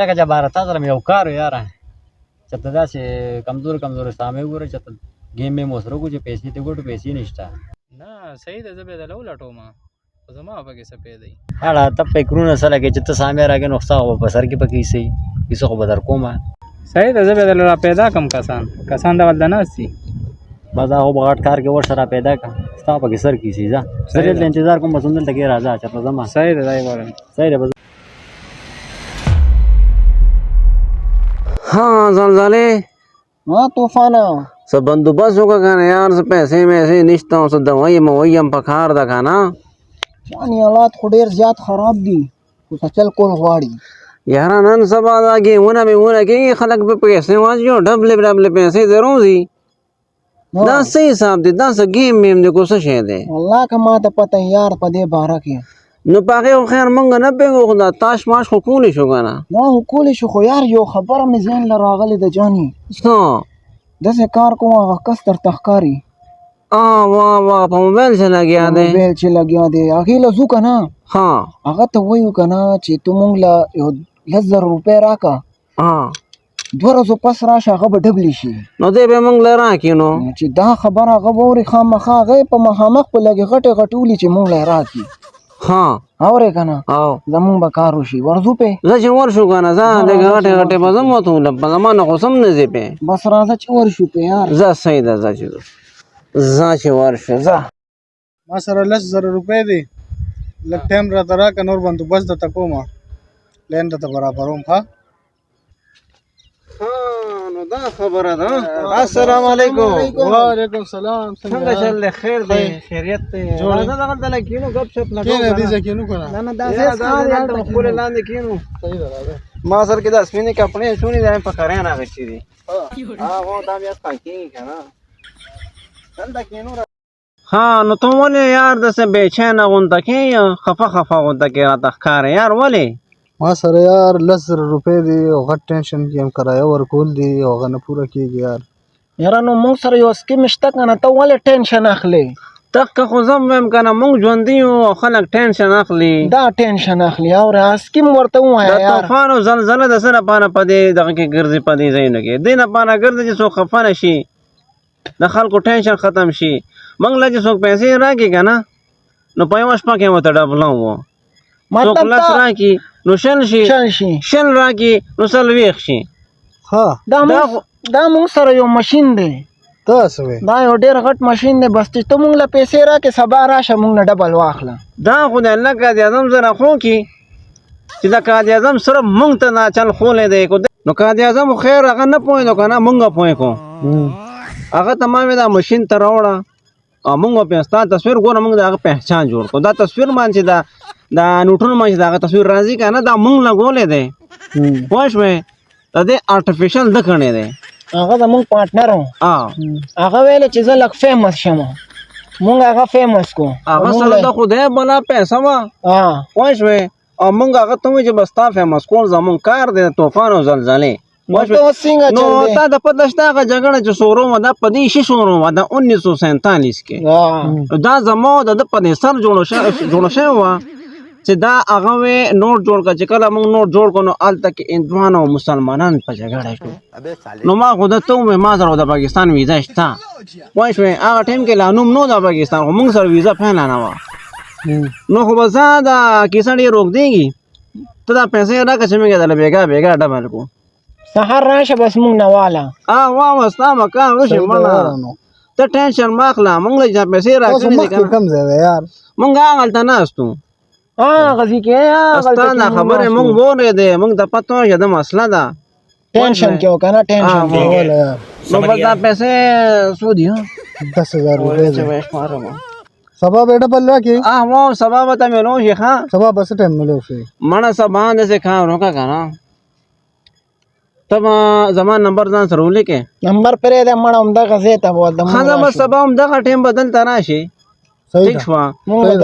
لکه جباره تا سره مې یو کار و یاره چې ته داسې کمزورې سامې وګوره چې ته ګیم مې مو سره وکړو چې پیسې ته ګټو پیسې نشته نه صحیح ده زه به درله ولټوم خو زما پکې څه پیدا اړه ته فکرونه څه لګې چې ته سامې راکې نو ستا خو به په سر کې پکې ایسي کیسه خو به در کومه صحیح ده زه به درله را پیدا کړم کسان دغلته ناست دي بس دا خو به غټ کار کې ورشه را پیدا کړه ستا پکې سر کې ایسي ځه زه دلته انتظار کوم بس همدلته کې راځه چېرته ځمه صحیح ده دا یې غواړم صحیح ده بس हाँ ज़लज़ले हाँ तूफाना सब बंदोबस्त होगा खाना यार सब पैसे मैसे निश्ता हूँ सब दवाई मवई हम पखार दा खाना यानी हालात खो ढेर ज्यादा खराब दी तो चल कोल غواړي यार नन सब आगे होना के खलक पे पैसे वाज जो डबले पैसे जरूर दी دا صحیح حساب دی دا څه گیم میم دی کو څه شی دی والله که ما ته پته یار په دې باره کې نو پاغه خیر مونږ نه پیغو خدا تاش ماش خو کولی شو کنه دا خو کولی شو خو یار یو خبره مې ذهن له راغلې ده جاني ها داسې کار کوم هغه کس درته ښکاري واه په موبایل چې لګیا دی موبایل چې لګیا دی هغې له ځو که نه ها هغه ته وایو که نه چې تو مونږ له یو 10,000 روپۍ راکړه ها 2 ورځو پس راشه هغه به ډبلې شي نو دی به مونږ له راکړي نو چې دا خبره هغه به اوري خامخا هغه یې په مخامخ په لږې غټې ولي چې مونږ له یې راکړي ها اورې که نه او زمونږ به کار وشي ورځو پې زه چې ورشو کنه زه دغه غټې به زم وته په زمانه خو سم نه ځې پې بس راځه چې ورشو پې یار زه صحیح ده زه چې ورشو زه ما سره 10,000 روپۍ دي لږ ټایم راته راکړه نور بندوبست درته کوم لین درته برابروم ښه نو دا خبره ده السلام علیکم وعلیکم السلام څنګه چل دی خیر دی خیریت دی راځه دغلته لږ کینو ګپ شپ لګو کینه دې ځای کینو که نه نه داسې خپل لاندې کینو صحیح ده راځه ما سره کې د اسمینې کپړې شونې دی په کریان اغوستي دي هغه دا بیا کېږي که نه دلته کینو ها نو ته ولې یار داسې بېچینه غونته کېږي خفه غونته کې راته ښکارې یار ولې ما سره یار 10,000 روپۍ دي او غټ ټینشن کې هم کرایه ورکول دي او هغه نه پوره کېږي یار یاره نو موږ سره یو سکیم شته که نه ته ولې ټینشن اخلې دقه خو زه هم وایم که نه موږ ژوندي یو او خلک ټینشن اخلي دا ټینشن اخلي اورې سکیم ورته ووایه د طوفان او زلزله د څه لپاره په دې دغه کې ګرځي په دې ځایونو کې دې لپاره ګرځي چې څوک خفه نه شي د خلکو ټینشن ختم شي موږ له چې څوک پیسې راکړي که نه نو په یوه شپه کې ورته ډبلم و څوک لس راکړي نو شل شي شل راکړي نو 40 شي ها دا موږ سره یو ماشین دی ته څه وایې دا یو ډېر غټ ماشین دی بس چې ته موږ له پیسې راکړې سبا راشه موږ نه ډبل واخله دا خو د الله قائد اعظم سره خو کې چې دا قائد اعظم صرف موږ ته ناچل خولی دی نو قائد اعظم خیر هغه نه پوهېدو که نه موږ پوهې کړو هغه ته ما مې دا ماشین ته راوړه او موږ به ستا تصویر ګوره موږ د هغه پهچان جوړ کړو دا تصویر باندې دا نوټونو باندې د هغه تصویر راځي که نه دا موږ لګولی دی پوه شوې د دې آرټیفیشل ده کړی دی هغه زموږ پارټنر و هغه ویلې چې زه لږ فیمس شم موږ هغه فیمس کو هغه سره د خدای بلا پیسه وه پوه شوې او موږ هغه ته وایو چې بس تا فیمس کول زموږ کار دی طوفان او زلزلې نو تا د پته شته هغه جګړه چې شروع وه دا په دې شي شروع وه د 1947 کې دا زما د ده په دې سر جوړه شوې وه چې دا هغه وې نوټ جوړ کړه چې کله موږ نوټ جوړ کړو نو هلته کې هندوان او مسلمانان په جګړه شو نو ما خو درته وویل ما سره د پاکستان ویزا شته پوه شوې هغه ټایم کې لا نوم نه و د پاکستان خو موږ سره ویزا فعلا نه وه نو خو به زه دا کیسه ډېر روږدېږي ته دا پیسې راکړه چې موږ یې درله بېګا ډبل کړو سهار راشه بس موږ نه واله واوه ستا مکان وشي مړه ته ټینشن مه اخله موږ له چې پیسې راکړې دي که کوم ځای دی یار موږ هغلته ناست وو غزي کې ستا دا خبرې موږ واورېدې موږ ته پته وه چې دا مسله ده ټینشن کې و که نه ټینشن کې نو بس دا پیسې څو دي 10,000 روپۍ سبا به ډبل راکړي واو سبا به ته میلو شي ښه سبا به څه ټایم میلو شي مړه سبا داسې کار وکړه که نه ته به زما نمبر ځان سره ولیکې نمبر پرېږده مړه همدغه ځای ته به ښه زه به سبا همدغه ټایم به دلته راشي ټیک شوه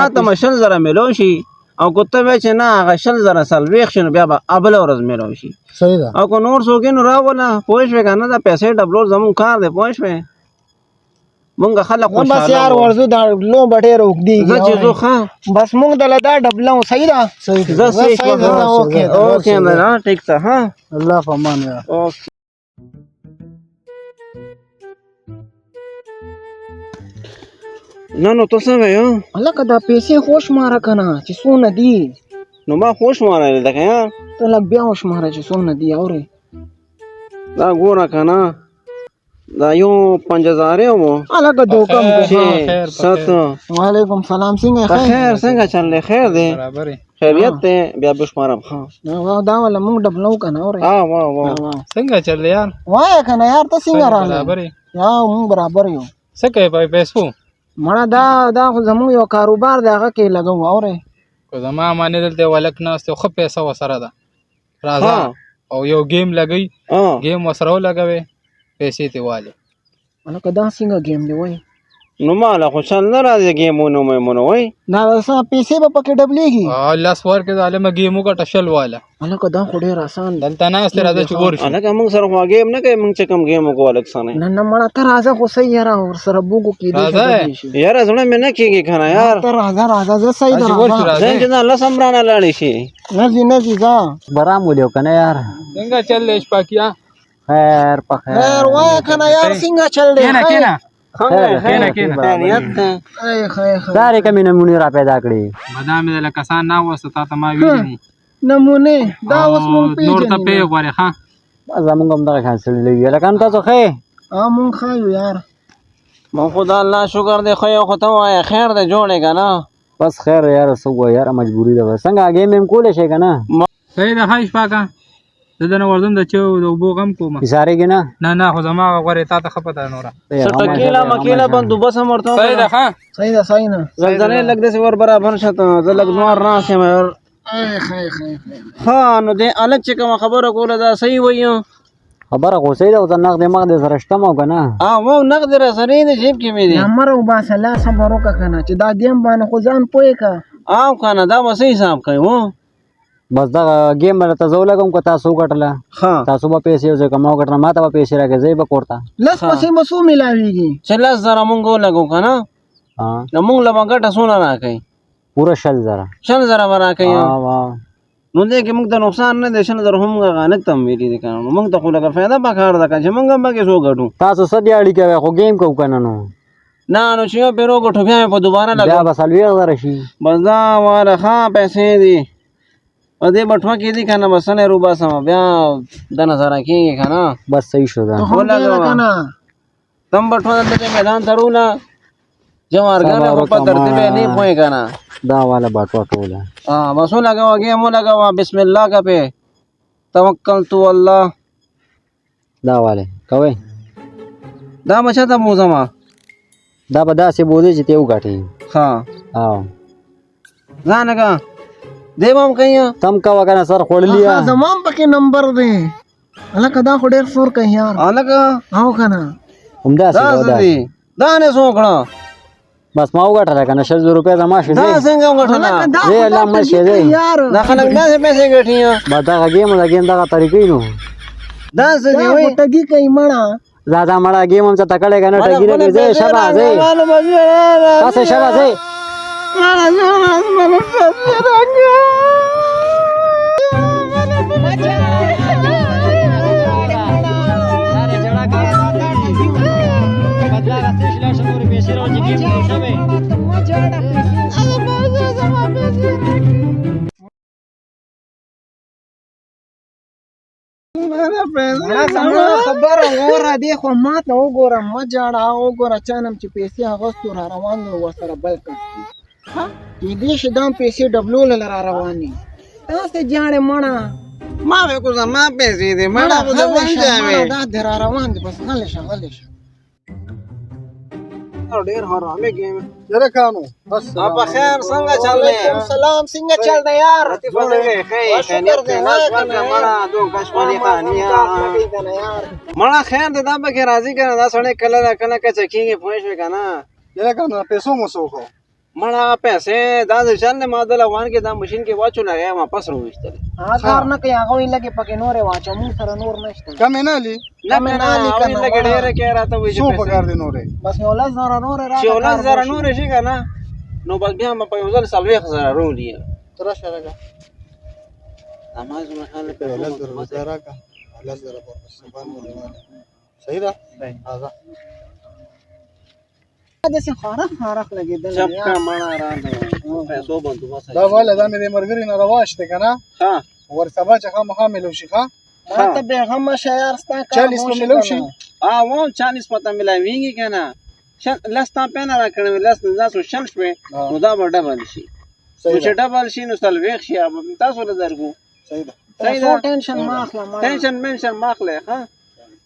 راته به 100,000 میلو شي او که ته وایې چې نه هغه 100,000 40 شي نو بیا به بله ورځ میلو شي او که نور څوک یې نو راوله پوه شوې که نه دا پیسې ډبلول زمونږ کار دی پوه شوې مونږ خلک بس خوشاله یار وو. ورزو دا لو بډې روغدي زه چې زو ښه بس مونږ دله دا ډبلو صحیح ده زه صحیح صحیح ده اوکې اوکې نه ټیک ته ها الله په امان یار اوکې نه نو ته څه وایې لکه دا پیسې خوش ماره کنه چې څونه دي نو ما خوش مارلی ده که یار ته لږ بیا وشماره چې څونه دي اورې دا ګوره که نه دا یو 5000 وو لکه دوکم خیر، 7 وعلیکم سلام څنګه په خیر څنګه چل دی خیر دی برابر خیریت دی بیا بشمارم ښه دا ولا مونږ ډبلو کنه اورې واه واه څنګه چل یار وای کنه یار ته څنګه راغلی برابر یا مونږ برابر یو څه کوي په پیسو مړه دا خو زموږ یو کاروبار دی هغه کې لګو اورې کو زما معنی دلته ولک ناست خو پیسې وسره ده راځه او یو گیم لګی گیم وسره لګوي پیسې تی والي لکه دا څنګه گیم دی وای نو مالا خو چل نه راځي ګیمونو میمونو وای دا څه پیسې به پکې ډبلیږي لاس ورکې ظالم گیمو کا ټشل والا لکه دا خو ډېر آسان دی دلته ناست راځه چې ورشي الکه موږ سره خو گیم نه کوي موږ چې کوم گیم وکړو الک سنه نه مړه ته راځه خو صحیح یاره ورسره بوګو کېدی یاره زړه مې نه کېږي که نه یار ته راځه زه صحیح ده ځان چې نه الله سمرانه لاړې شي نځي ځه برام ولیو کنه یار څنګه چل لیش پاکیا خیر په خیر وای کنه یار څنګه چل دی کینا خیریت ته خیر سارے کمی نمونی را پیدا کړی بادام دل کسان نه وسه تا ته ما ویلی نمونه دا اوس مونږ نور ته پیژنې پی غواړي ها زمونږ هم دغه خاص لګي لکه تاسو خې مونږ خایو یار ما خدا الله شکر دی خو یو خو ته وایه خیر دی جوړې که نه بس خیر یار سو یار مجبوری ده څنګه گیم هم کولې شي کنه صحیح ده خایش پاکا زدن وردم د چو د وبو غم کوم اشاره کې نه نه خو زما غوړې تا ته خپه ده نوره سټکیلا مکیلا بندوبس هم ورته صحیح ده ها صحیح ده صحیح نه زلزلې لګ داسې ور برابر شه ته زه لږ نور ناست یم یار خیر ها نو دې الک چې کومه خبره کوله دا صحیح وایو خبره خو صحیح ده او نقد مغد سره شته مو کنه مو نقد را سره دی جیب کې مې دی امر او باسلا صبر وکړه کنه چې دا گیم باندې خو ځان پوي کا کنه دا به صحیح حساب کوي وو بس دا گیم باندې تاسو لګم کو تاسو ګټله ها تاسو به پیسې وځه کماو ګټنه ماته به پیسې راکې زې به کوړتا لس پسې مسو ملاويږي چې 10,000 مونږ لګو کنه ها نو مونږ له ګټه سونه راکړي پورا 6000 60,000 به راکړي واه نو دې کې موږ ته نقصان نه دی 60,000 هم غانک تم ویلي دي کنه موږ ته خو لګه فایده پکار ده چې موږ هم کې سو ګټو تاسو سدیاړي کوي خو گیم کو کنه نو نه نو چې یو پیرو ګټو بیا په دوباره بیا لګو به سلوي غره شي بس دا والا ښه پیسې دي او دې بټوه کې دي کنه بس نه روبا سم بیا د نظر کېږي کنه بس صحیح شو دا ولګا کنه تم بټوه دلته میدان ترولا جوارګانه په ترتیب نه پوي کنه دا والا باټوا ټوله بس لګاو گیم لګاو بسم الله کا په توکل تو الله دا والے کوي دا مچا ته موزما دا به داسې بودی چې ته وګټې ها او ځانګه دیوام کوي تم کا وکنه سر خړلیا زمام پکې نمبر دی الکه دا خو ډېر فور کوي یار الګه او کنه همدا دا څه دا دي دا نه سوکړه بس ما وګټل کنه 600 روپے زما شې دا څنګه وګټنه زه الله مشه زه یار دا خلک داسې پیسې ګټي با دا گیم دا طریقې نو دا څه دی وای ټګي کوي مړه زادا مړه گیم هم څه تکړه کنه ټګی نه زه شبا زه تاسو شبا زه خبر اوره دی خو ماته وګوره ما جاړه وګوره چانم چې پیسې اغوستو را روان نو ورسره بل کس دي دې شي دام پیسې ډبلو لره رواني تاسو جاړه مړه ما به کو زما پیسې دي مړه خو ځم ځامې دا در روان دي بس غلې شه ډېر حرامه گیم یره کانو بس په خیر څنګه چلې سلام څنګه چل دی یار جوړې خیر ته ناس ورته مړه دوه کښمنې خانیا مړه خیر دې دا به کې راضي کنه دا سړی کله کله کچ کېږي پوه شو کنه یره کانو پیسو مو سو کو مړه پیسې دا د چل نه ماده لوان کې دا ماشين کې واچو لګیا واپس رويشتل کار نه کوي هغه وی لګي پکې نورې واچو مون سره نور نشته کم نه لي نه نه نه لګي ډېر کې راته وي شو پکار دي نورې بس یو لاس زره نور را چې ولز زره نور شي کنه نو بس بیا ما په یو ځل سلوي خزر رولي تر شرګه نماز محل په ولز زره کا ولز زره په سبحان الله صحیح ده هاذا د څه خارخ لګیدل چپ کا مړه را ده پیسو باندې واسه دا والا دا مې مرګري نه رواش ته کنه ها ور سبا چې خامخا ملو شي ښا ته به هم شیار ستا 40 په ملو شي و 40 پته ملایويږي کنه لستا پېنه را کړو لس نه سو شل شوي نو دا به ډبل شي چې ډبل شي نو سلويخ شي اب تاسو له درګو صحیح ده صحیح ده ټینشن ماخله ټینشن منشن ماخله ها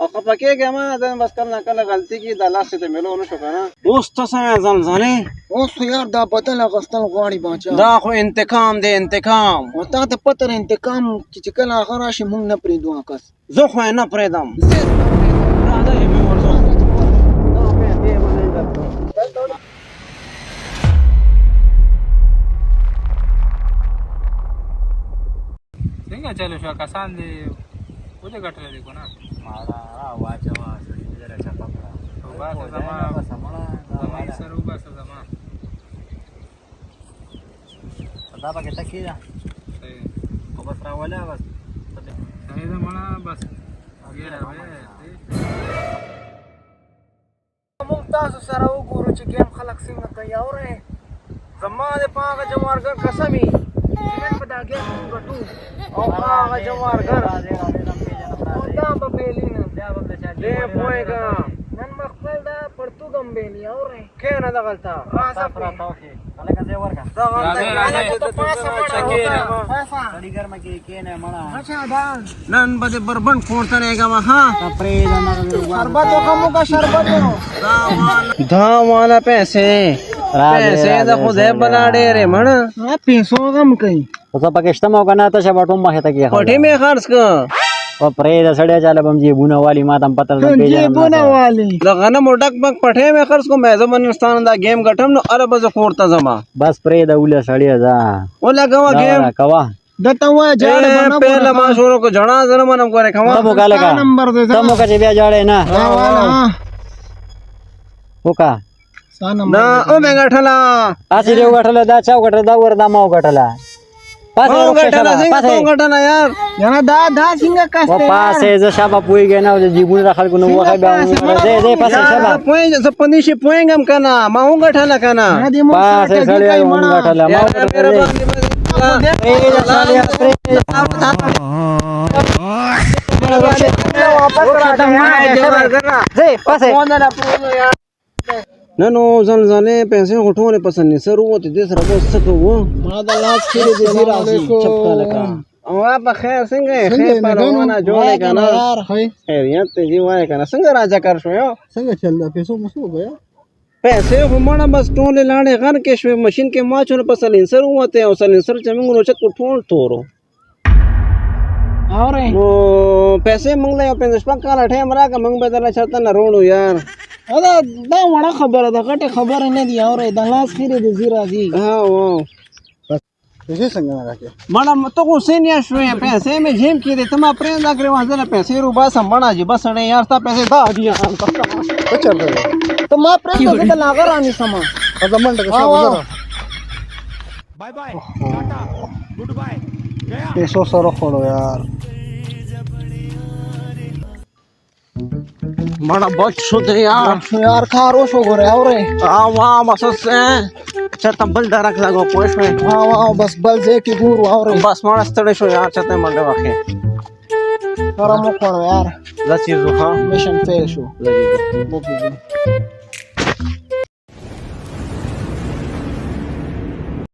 او خپکیږه ما د بس کله کله غلطي کی د لاس ته ملو نشو کنه اوس ته سمه زلزلې اوس یار دا بدل غستل غواړي باچا دا خو انتقام دی انتقام او تا ته پتر انتقام چې کله هغه راشي مونږ نه پریدو کس زه خو نه پریدم راځه یې ورځو څنګه چلو شو کسان دي ولې ګټل دي کو نه مالا واچوا سړي دې راځه پکړه او باسه زما سره وباسه زما صدا پکې تکي دا صحیح او بس راولا بس صحیح ده مړه بس ګیره وې موږ تاسو سره وګورو چې ګیم خلک څنګه کوي اورې زما د پاغه جوارګر قسمي نن په دا ګیم غټو او پاغه جوارګر دا به بیلینه دې پويګا نن مخبل دا پرتګم بیلی اورې کینه دا غلطه صفرا توخي الګا زه ورکا دا غلطه سړي ګرمه کې کینه مړه اچھا دا نن به بربند کوړته نه گما ها پرې دا نه شربت وکمو کا شربت دا والا پیسې دا خدای بنا ډېرې مړ پیسو غم کوي اوس پکې شتمو کنه ته شبټو مخه ته کې پټې مې خرڅ ک او پرې دا سړیا چاله بم جی بونه والی ما تم پتل نه پیژنم بونه والی لغنه موټک بک پټې مې خرڅ کو مې زمنستان دا گیم غټم نو عرب ز کوړته زما بس پرې دا ولې سړیا دا ولا گوا گیم کوا دته وا جاړه بنا پهلا ما شروع کو جنا زنمنم کوره کما تمو کاله کا نمبر دے تمو کا بیا جاړې نه والا وکا سا نمبر دا او مې غټلا اسی ریو غټله دا چاو غټله دا ور دا مو غټله پاسه غټلا څنګه غټلا یار یانا دا څنګه و کاسته پاسه ز شابه پويګ نه د جیبونه خلکو نو وخه بیا دې پاسه شابه پوینګ ز پنيشي پوینګم کنه ما هو غټلا کنه پاسه سړی مون غټله ما ننو زلزلې پیسې غټونه پسند نه سر وته دې سره مو څه کوو ما دا لاس کړي دې راځي چپکا لکا او په خیر څنګه خیر پرونه جوړه کنه یار خیریت دې وای کنه څنګه راځه کار شو یو څنګه چل دا پیسو مسو گیا پیسې همونه بس ټول لاړې غن کې شوې ماشين کې ما چونه پسند سر وته او سلنسر چې موږ نو چت ټول تورو اورې نو پیسې موږ له 55 کال ټیم راکه موږ به درنه چرته نه روړو یار دا وړه خبره ده غټه خبره نه دی اورې د لاس خیره دې راځي ها و پیسې څنګه راکې مړم ته کو سینیا شوې پیسې مې جیم کې دې تما پرې دا کړې وځه پیسې رو با سم بنا جی بس نه یار تا پیسې دا دي څه چل رہا ہے ته ما پرې ته لاغه رانی سما زمان ټکا شو وزره bye bye tata goodbye गया پیسو سره خورو یار مړه بچ شو دې یار کارو شو ګره اورې وا مسس چرته بل درک لګو پوښ مې وا بس بل ځای کې ګورو اورې بس مړه ستړې شو یار چته منډه واخې سره مو کړو یار دا چیز وخا میشن فیل شو لګي وګورئ